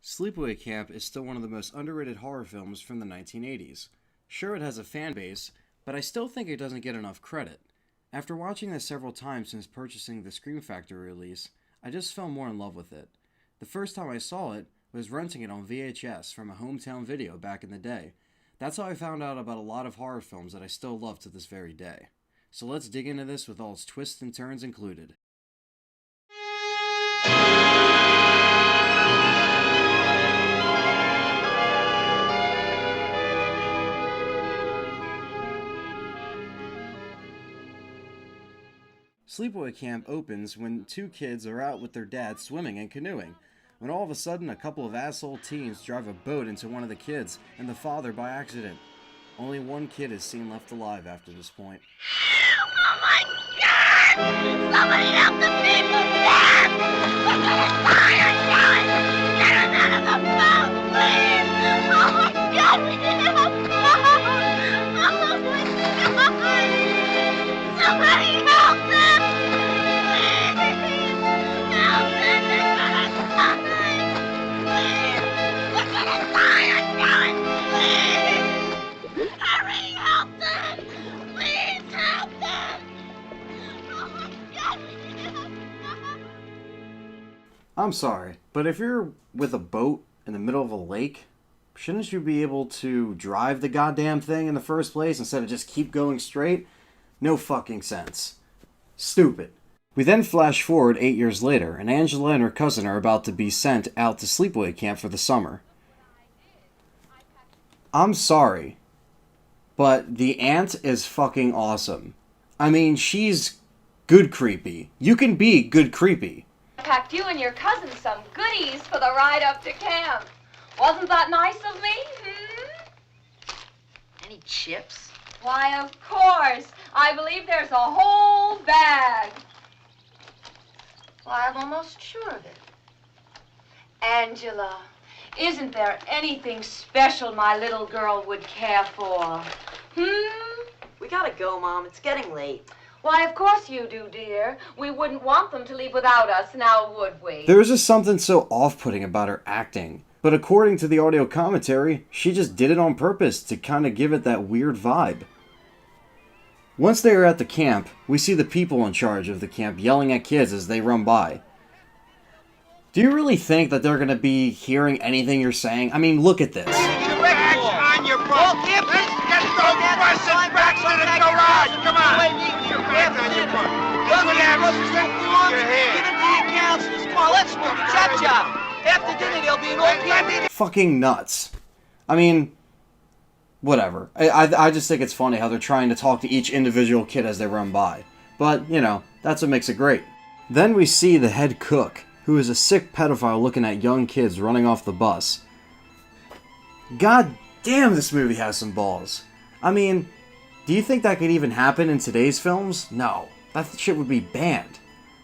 Sleepaway Camp is still one of the most underrated horror films from the 1980s. Sure, it has a fan base, but I still think it doesn't get enough credit. After watching this several times since purchasing the Scream Factory release, I just fell more in love with it. The first time I saw it was renting it on VHS from a hometown video back in the day. That's how I found out about a lot of horror films that I still love to this very day. So let's dig into this with all its twists and turns included. Sleepaway Camp opens when two kids are out with their dad swimming and canoeing, when all of a sudden a couple of asshole teens drive a boat into one of the kids and the father by accident. Only one kid is seen left alive after this point. Oh my God! Somebody help the people! Dad! We're gonna die or die! Get us out of the boat, please! Oh my God, we need a boat! Oh my God! Somebody help them! Please! Help them! They're gonna die! Please! We're gonna die or die! Please! Hurry! Help them! Please help them! Oh my God, we need help! I'm sorry, but if you're with a boat in the middle of a lake, shouldn't you be able to drive the goddamn thing in the first place instead of just keep going straight? No fucking sense. Stupid. We then flash forward 8 years later, and Angela and her cousin are about to be sent out to sleepaway camp for the summer. I'm sorry, but the aunt is fucking awesome. I mean, she's good creepy. You can be good creepy. I packed you and your cousin some goodies for the ride up to camp. Wasn't that nice of me? Any chips? Why, of course. I believe there's a whole bag. Why, I'm almost sure of it. Angela, isn't there anything special my little girl would care for? We gotta go, Mom. It's getting late. Why, of course you do, dear. We wouldn't want them to leave without us, now would we? There was just something so off-putting about her acting. But according to the audio commentary, she just did it on purpose to kind of give it that weird vibe. Once they are at the camp, we see the people in charge of the camp yelling at kids as they run by. Do you really think that they're going to be hearing anything you're saying? I mean, look at this. Back on your butt. Get those buses back to the garage. Come on. Back on your butt. Look at that. Your head. Give it to your counselors. Come on, let's move. Chop chop. After dinner, there'll be an old Fucking nuts. I mean, whatever. I just think it's funny how they're trying to talk to each individual kid as they run by. But, you know, that's what makes it great. Then we see the head cook, who is a sick pedophile looking at young kids running off the bus. God damn, this movie has some balls. I mean, do you think that could even happen in today's films? No. That shit would be banned.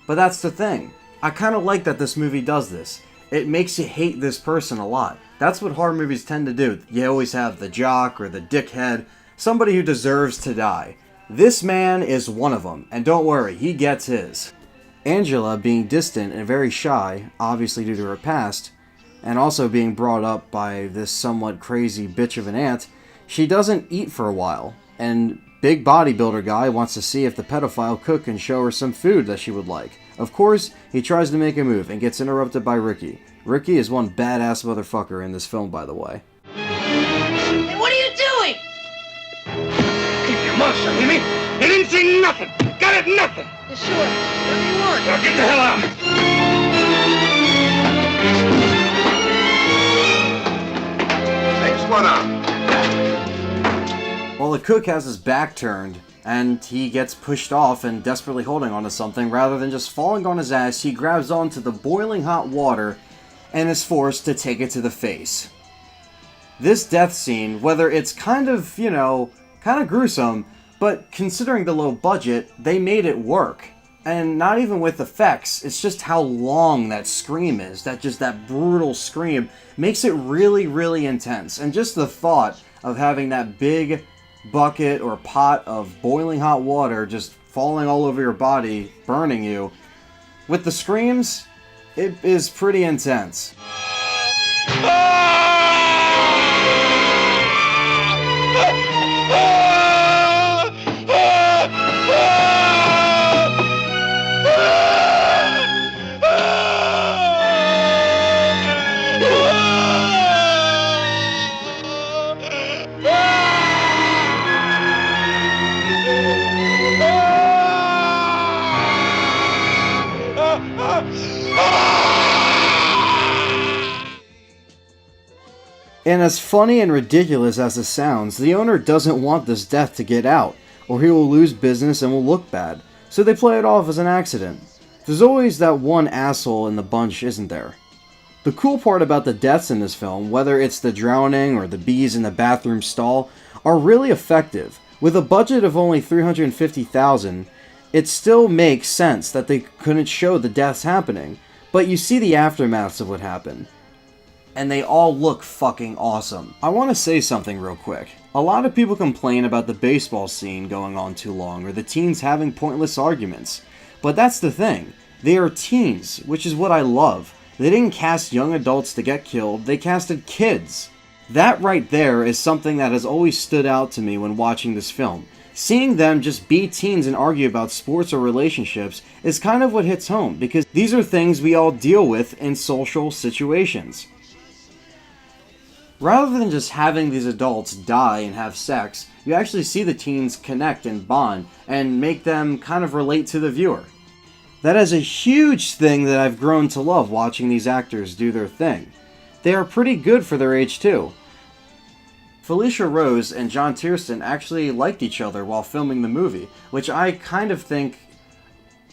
But that's the thing. I kind of like that this movie does this. It makes you hate this person a lot. That's what horror movies tend to do. You always have the jock or the dickhead, somebody who deserves to die. This man is one of them, and don't worry, he gets his. Angela, being distant and very shy, obviously due to her past, and also being brought up by this somewhat crazy bitch of an aunt, she doesn't eat for a while, and big bodybuilder guy wants to see if the pedophile cook can show her some food that she would like. Of course, he tries to make a move and gets interrupted by Ricky. Ricky is one badass motherfucker in this film, by the way. Hey, what are you doing? Keep your mouth shut, you mean? You didn't see nothing. Got it, nothing. Yeah, sure. Whatever you want. Now get the hell out. Next one up. Well, the cook has his back turned, and he gets pushed off and desperately holding onto something. Rather than just falling on his ass, he grabs onto the boiling hot water and is forced to take it to the face. This death scene, whether it's kind of, you know, kind of gruesome, but considering the low budget, they made it work. And not even with effects, it's just how long that scream is, that brutal scream, makes it really, really intense. And just the thought of having that big bucket or pot of boiling hot water just falling all over your body, burning you, with the screams, it is pretty intense. And as funny and ridiculous as it sounds, the owner doesn't want this death to get out, or he will lose business and will look bad, so they play it off as an accident. There's always that one asshole in the bunch, isn't there? The cool part about the deaths in this film, whether it's the drowning or the bees in the bathroom stall, are really effective. With a budget of only $350,000, it still makes sense that they couldn't show the deaths happening, but you see the aftermaths of what happened. And they all look fucking awesome. I want to say something real quick. A lot of people complain about the baseball scene going on too long, or the teens having pointless arguments. But that's the thing. They are teens, which is what I love. They didn't cast young adults to get killed, they casted kids. That right there is something that has always stood out to me when watching this film. Seeing them just be teens and argue about sports or relationships is kind of what hits home, because these are things we all deal with in social situations. Rather than just having these adults die and have sex, you actually see the teens connect and bond and make them kind of relate to the viewer. That is a huge thing that I've grown to love watching these actors do their thing. They are pretty good for their age too. Felicia Rose and John Tiersten actually liked each other while filming the movie, which I kind of think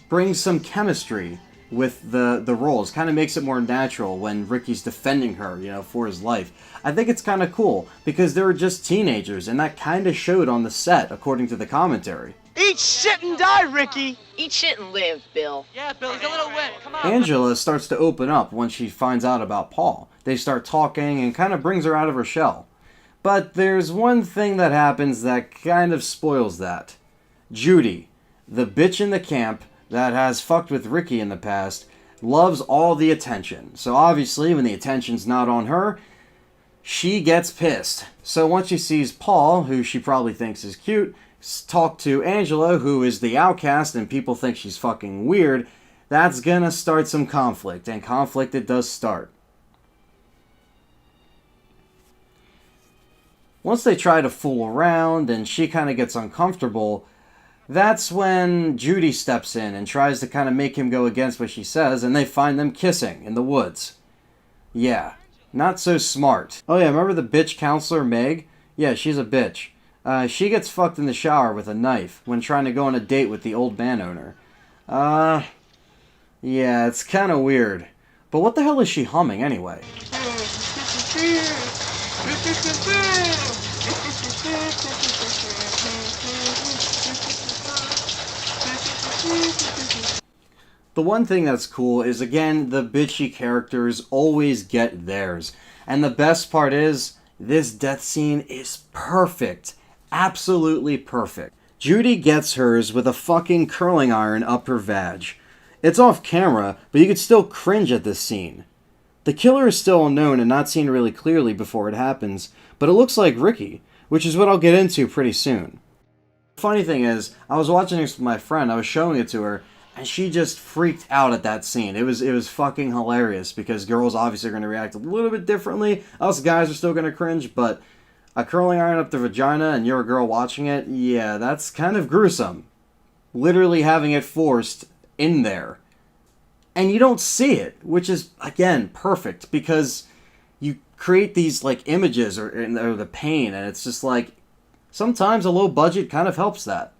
brings some chemistry with the roles. Kind of makes it more natural when Ricky's defending her, for his life. I think it's kind of cool, because they were just teenagers, and that kind of showed on the set, according to the commentary. Eat shit and die, Ricky! Eat shit and live, Bill. Yeah, Bill, he's a little wet. Come on. Angela starts to open up when she finds out about Paul. They start talking and kind of brings her out of her shell. But there's one thing that happens that kind of spoils that. Judy, the bitch in the camp that has fucked with Ricky in the past, loves all the attention. So obviously, when the attention's not on her, she gets pissed. So once she sees Paul, who she probably thinks is cute, talk to Angela, who is the outcast and people think she's fucking weird, that's gonna start some conflict. And conflict it does start. Once they try to fool around and she kind of gets uncomfortable, that's when Judy steps in and tries to kind of make him go against what she says, and they find them kissing in the woods. Yeah, not so smart. Oh yeah, remember the bitch counselor Meg? Yeah, she's a bitch. She gets fucked in the shower with a knife when trying to go on a date with the old man owner. Yeah, it's kind of weird. But what the hell is she humming anyway? The one thing that's cool is, again, the bitchy characters always get theirs. And the best part is, this death scene is perfect. Absolutely perfect. Judy gets hers with a fucking curling iron up her vag. It's off camera, but you could still cringe at this scene. The killer is still unknown and not seen really clearly before it happens, but it looks like Ricky, which is what I'll get into pretty soon. The funny thing is, I was watching this with my friend, I was showing it to her, and she just freaked out at that scene. It was fucking hilarious, because girls obviously are going to react a little bit differently. Us guys are still going to cringe, but a curling iron up the vagina and you're a girl watching it, yeah, that's kind of gruesome. Literally having it forced in there. And you don't see it, which is, again, perfect, because you create these, images or the pain, and it's just sometimes a low budget kind of helps that.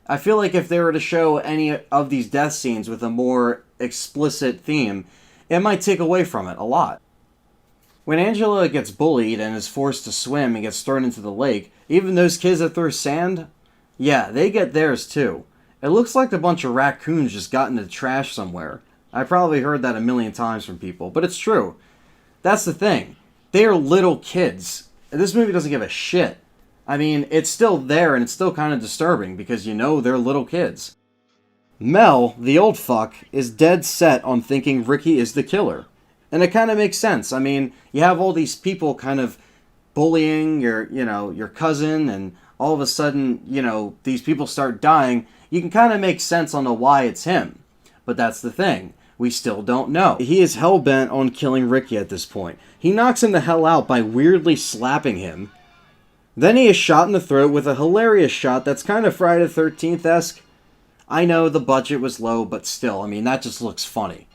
I feel like if they were to show any of these death scenes with a more explicit theme, it might take away from it a lot. When Angela gets bullied and is forced to swim and gets thrown into the lake, even those kids that throw sand, yeah, they get theirs too. It looks like a bunch of raccoons just got into the trash somewhere. I probably heard that a million times from people, but it's true. That's the thing. They are little kids. This movie doesn't give a shit. I mean, it's still there and it's still kind of disturbing because they're little kids. Mel, the old fuck, is dead set on thinking Ricky is the killer. And it kind of makes sense. I mean, you have all these people kind of bullying your cousin, and all of a sudden, these people start dying. You can kind of make sense on why it's him. But that's the thing. We still don't know. He is hell-bent on killing Ricky at this point. He knocks him the hell out by weirdly slapping him. Then he is shot in the throat with a hilarious shot that's kind of Friday the 13th-esque. I know the budget was low, but still, I mean, that just looks funny.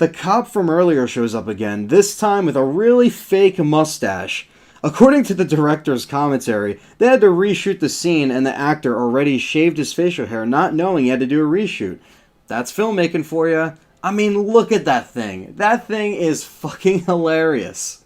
The cop from earlier shows up again, this time with a really fake mustache. According to the director's commentary, they had to reshoot the scene and the actor already shaved his facial hair not knowing he had to do a reshoot. That's filmmaking for you. I mean, look at that thing. That thing is fucking hilarious.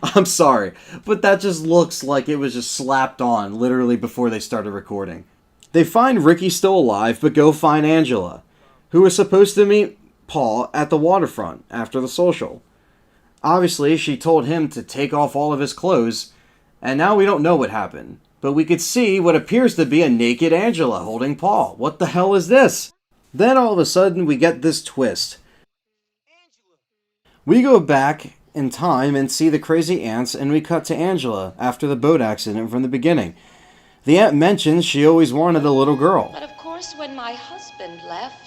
I'm sorry, but that just looks like it was just slapped on literally before they started recording. They find Ricky still alive, but go find Angela, who was supposed to meet Paul at the waterfront after the social. Obviously, she told him to take off all of his clothes, and now we don't know what happened. But we could see what appears to be a naked Angela holding Paul. What the hell is this? Then all of a sudden, we get this twist. We go back in time and see the crazy aunts, and we cut to Angela after the boat accident from the beginning. The aunt mentions she always wanted a little girl. But of course, when my husband left...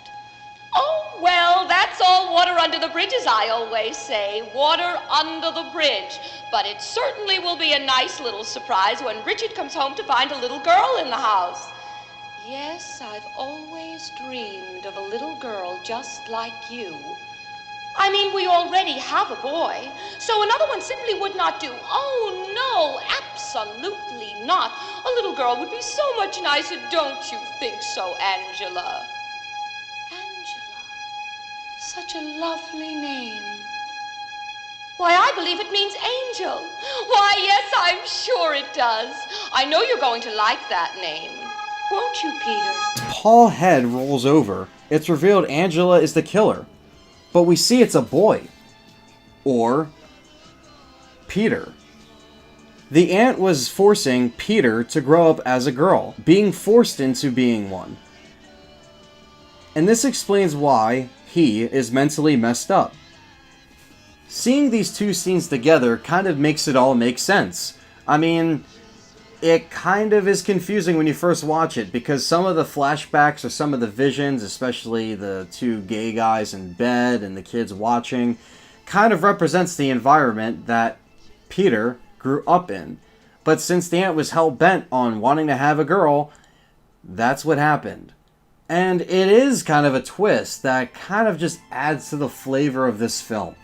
Oh, well, that's all water under the bridge, as I always say. Water under the bridge. But it certainly will be a nice little surprise when Richard comes home to find a little girl in the house. Yes, I've always dreamed of a little girl just like you. I mean, we already have a boy, so another one simply would not do. Oh, no, absolutely not. A little girl would be so much nicer, don't you think so, Angela? Angela. Such a lovely name. Why, I believe it means angel. Why, yes, I'm sure it does. I know you're going to like that name. Won't you, Peter? Paul's head rolls over. It's revealed Angela is the killer. But we see it's a boy. Or Peter. The aunt was forcing Peter to grow up as a girl, being forced into being one. And this explains why he is mentally messed up. Seeing these two scenes together kind of makes it all make sense. I mean, it kind of is confusing when you first watch it, because some of the flashbacks or some of the visions, especially the two gay guys in bed and the kids watching, kind of represents the environment that Peter grew up in. But since the aunt was hell-bent on wanting to have a girl, that's what happened. And it is kind of a twist that kind of just adds to the flavor of this film.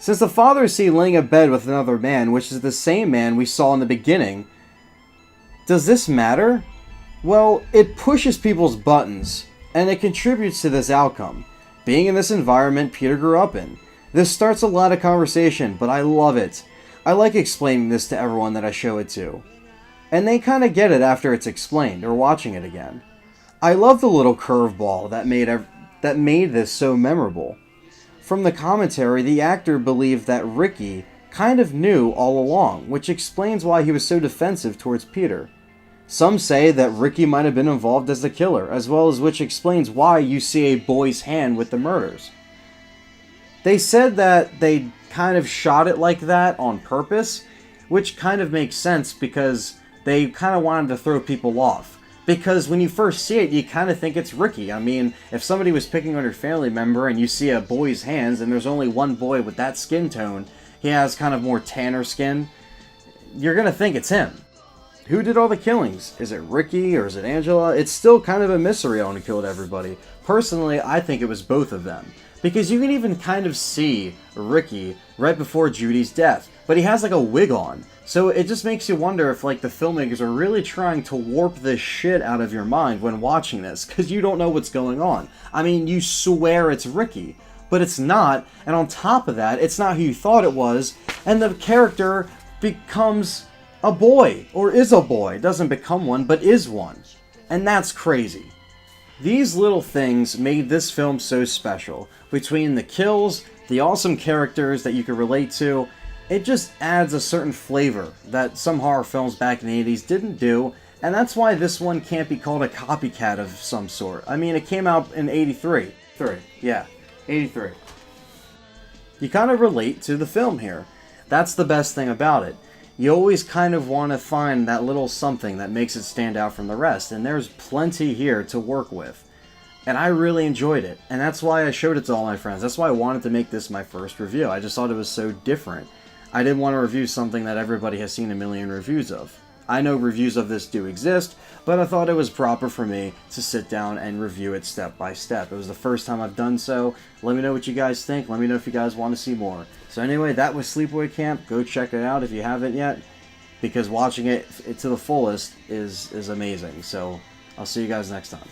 Since the father is seen laying in bed with another man, which is the same man we saw in the beginning, does this matter? Well, it pushes people's buttons, and it contributes to this outcome. Being in this environment Peter grew up in. This starts a lot of conversation, but I love it. I like explaining this to everyone that I show it to. And they kind of get it after it's explained, or watching it again. I love the little curveball that made this so memorable. From the commentary, the actor believed that Ricky kind of knew all along, which explains why he was so defensive towards Peter. Some say that Ricky might have been involved as the killer, as well as which explains why you see a boy's hand with the murders. They said that they kind of shot it like that on purpose, which kind of makes sense because they kind of wanted to throw people off. Because when you first see it, you kind of think it's Ricky. I mean, if somebody was picking on your family member and you see a boy's hands and there's only one boy with that skin tone, he has kind of more tanner skin, you're going to think it's him. Who did all the killings? Is it Ricky or is it Angela? It's still kind of a mystery on who killed everybody. Personally, I think it was both of them. Because you can even kind of see Ricky right before Judy's death, but he has like a wig on. So it just makes you wonder if like the filmmakers are really trying to warp this shit out of your mind when watching this, because you don't know what's going on. I mean, you swear it's Ricky, but it's not, and on top of that, it's not who you thought it was, and the character becomes a boy, or is a boy. Doesn't become one, but is one. And that's crazy. These little things made this film so special. Between the kills, the awesome characters that you can relate to, it just adds a certain flavor that some horror films back in the 80s didn't do, and that's why this one can't be called a copycat of some sort. I mean, it came out in 83. 83. You kind of relate to the film here. That's the best thing about it. You always kind of want to find that little something that makes it stand out from the rest, and there's plenty here to work with. And I really enjoyed it, and that's why I showed it to all my friends. That's why I wanted to make this my first review. I just thought it was so different. I didn't want to review something that everybody has seen a million reviews of. I know reviews of this do exist, but I thought it was proper for me to sit down and review it step by step. It was the first time I've done so. Let me know what you guys think. Let me know if you guys want to see more. So anyway, that was Sleepaway Camp. Go check it out if you haven't yet, because watching it to the fullest is amazing. So I'll see you guys next time.